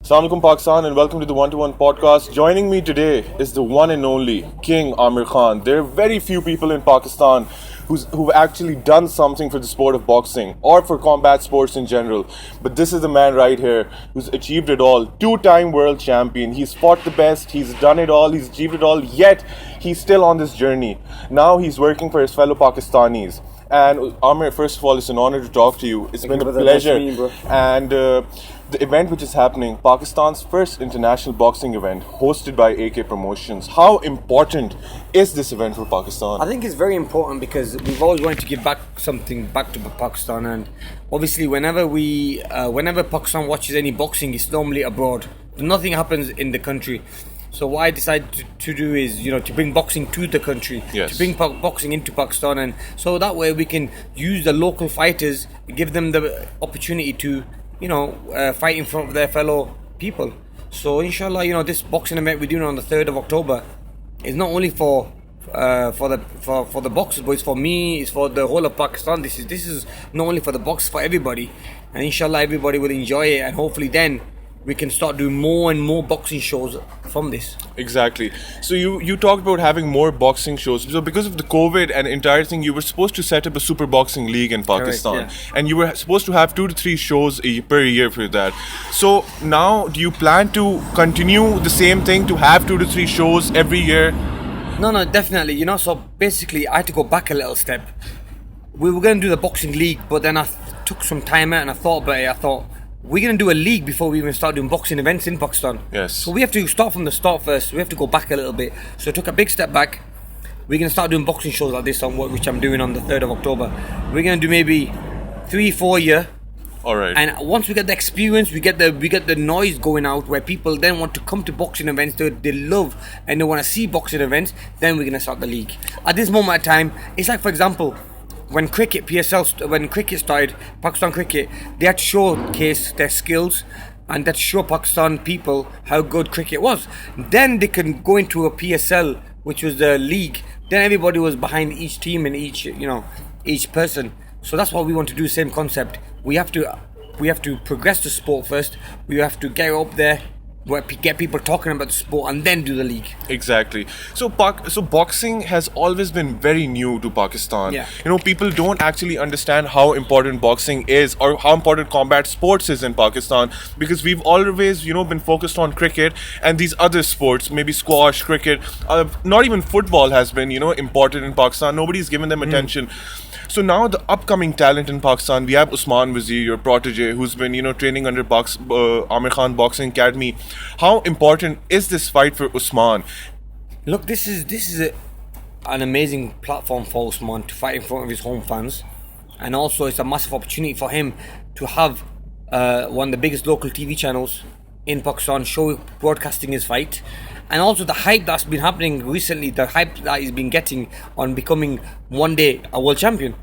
Assalamu alaikum Pakistan and welcome to the One-to-One podcast. Joining me today is the one and only King Amir Khan. There are very few people in Pakistan who've actually done something for the sport of boxing or for combat sports in general. But this is the man right here who's achieved it all. Two-time world champion. He's fought the best. He's done it all. He's achieved it all. Yet he's still on this journey. Now he's working for his fellow Pakistanis. And Amir, first of all, it's an honor to talk to you. It's been a pleasure. And the event which is happening, Pakistan's first international boxing event, hosted by AK Promotions. How important is this event for Pakistan? I think it's very important because we've always wanted to give back something back to Pakistan, and obviously whenever Pakistan watches any boxing, it's normally abroad. Nothing happens in the country. So what I decided to do is, to bring boxing to the country, yes, to bring boxing into Pakistan, and so that way we can use the local fighters, give them the opportunity to, fight in front of their fellow people. So inshallah, this boxing event we're doing on the 3rd of October is not only for the boxers, but it's for me, it's for the whole of Pakistan. This is not only for the boxers, for everybody, and inshallah everybody will enjoy it, and hopefully then we can start doing more and more boxing shows from this. Exactly. So you talked about having more boxing shows. So because of the COVID and entire thing, you were supposed to set up a super boxing league in Pakistan. Correct, yeah. And you were supposed to have 2 to 3 shows per year for that. So now do you plan to continue the same thing, to have 2 to 3 shows every year? No, definitely. So basically I had to go back a little step. We were going to do the boxing league, but then I took some time out and I thought about it. I thought, we're going to do a league before we even start doing boxing events in Pakistan. Yes. So we have to start from the start first. We have to go back a little bit. So I took a big step back. We're going to start doing boxing shows like this, which I'm doing on the 3rd of October. We're going to do maybe 3-4 a year. All right. And once we get the experience, we get the noise going out where people then want to come to boxing events. They love and they want to see boxing events. Then we're going to start the league. At this moment in time, it's like, for example, when cricket started, Pakistan cricket, they had to showcase their skills and that show Pakistan people how good cricket was. Then they can go into a PSL, which was the league. Then everybody was behind each team and each person. So that's what we want to do. Same concept. We have to progress the sport first. We have to get up there, get people talking about the sport, and then do the league. Exactly. So boxing has always been very new to Pakistan. Yeah. People don't actually understand how important boxing is or how important combat sports is in Pakistan, because we've always, been focused on cricket and these other sports, maybe squash, cricket, not even football has been, important in Pakistan. Nobody's given them attention. So now the upcoming talent in Pakistan, we have Usman Wazir, your protege, who's been, training under Amir Khan Boxing Academy. How important is this fight for Usman? Look, this is an amazing platform for Usman to fight in front of his home fans, and also it's a massive opportunity for him to have one of the biggest local TV channels in Pakistan broadcasting his fight. And also the hype that's been happening recently, the hype that he's been getting on becoming one day a world champion.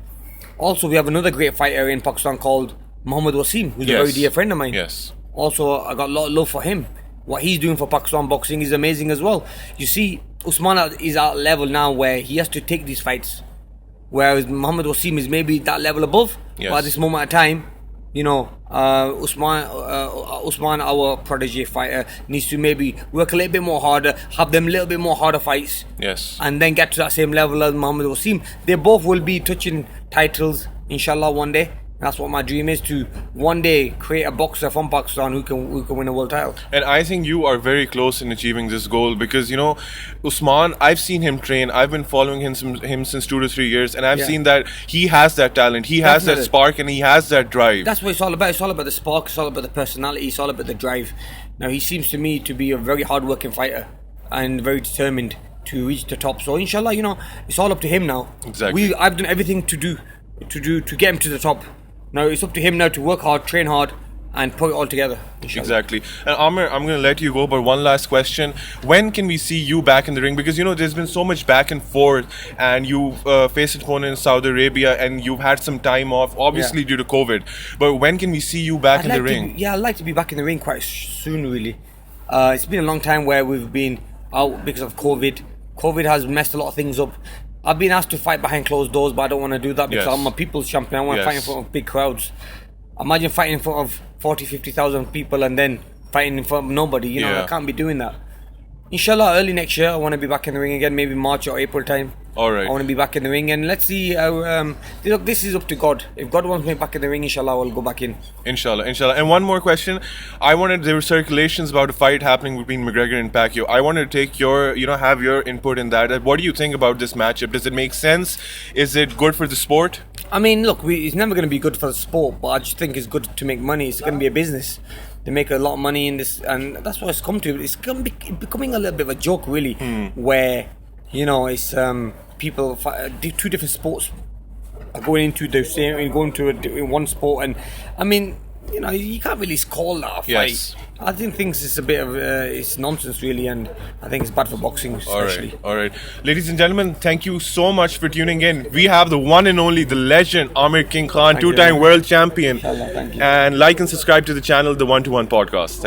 Also, we have another great fighter in Pakistan called Mohammad Wasim, who's a very dear friend of mine. Yes. Also, I got a lot of love for him. What he's doing for Pakistan boxing is amazing as well. You see, Usman is at a level now where he has to take these fights, whereas Mohammad Wasim is maybe that level above. Yes. But at this moment of time, Usman, our protege fighter, needs to maybe work a little bit more harder, have them a little bit more harder fights. Yes. And then get to that same level as Mohammad Wasim. They both will be touching titles, inshallah, one day. That's what my dream is, to one day create a boxer from Pakistan who can win a world title. And I think you are very close in achieving this goal, because Usman, I've seen him train. I've been following him since 2 to 3 years, and I've seen that he has that talent, he has that spark, and he has that drive. That's what it's all about. It's all about the spark, it's all about the personality, it's all about the drive. Now he seems to me to be a very hard-working fighter and very determined to reach the top. So inshallah, it's all up to him now. Exactly. I've done everything to get him to the top. Now it's up to him now to work hard, train hard, and put it all together, inshallah. Exactly. And Amir, I'm going to let you go, but one last question. When can we see you back in the ring? Because, there's been so much back and forth, and you've faced an opponent in Saudi Arabia, and you've had some time off, obviously due to COVID. But when can we see you back in the ring? I'd like to be back in the ring quite soon, really. It's been a long time where we've been out because of COVID. COVID has messed a lot of things up. I've been asked to fight behind closed doors, but I don't want to do that because I'm a people's champion. I want to fight in front of big crowds. Imagine fighting in front of 40,000-50,000 people and then fighting for nobody. You know, Yeah. I can't be doing that. Inshallah, early next year, I want to be back in the ring again, maybe March or April time. All right. I want to be back in the ring, and let's see. Look, this is up to God. If God wants me back in the ring, inshallah, I'll go back in. Inshallah. And one more question. There were circulations about a fight happening between McGregor and Pacquiao. I wanted to take have your input in that. What do you think about this matchup? Does it make sense? Is it good for the sport? I mean, look, it's never going to be good for the sport, but I just think it's good to make money. It's going to be a business. They make a lot of money in this, and that's what it's come to. It's becoming a little bit of a joke, really, where, it's people, two different sports are going into the same, going to one sport, and I mean, you can't really call that a fight. Yes. I think things it's a bit of it's nonsense, really, and I think it's bad for boxing, especially. All right. Ladies and gentlemen, thank you so much for tuning in. We have the one and only, the legend, Amir King Khan, Thank you. two-time world champion. Inshallah, thank you. And like and subscribe to the channel, the 1-to-1 podcast.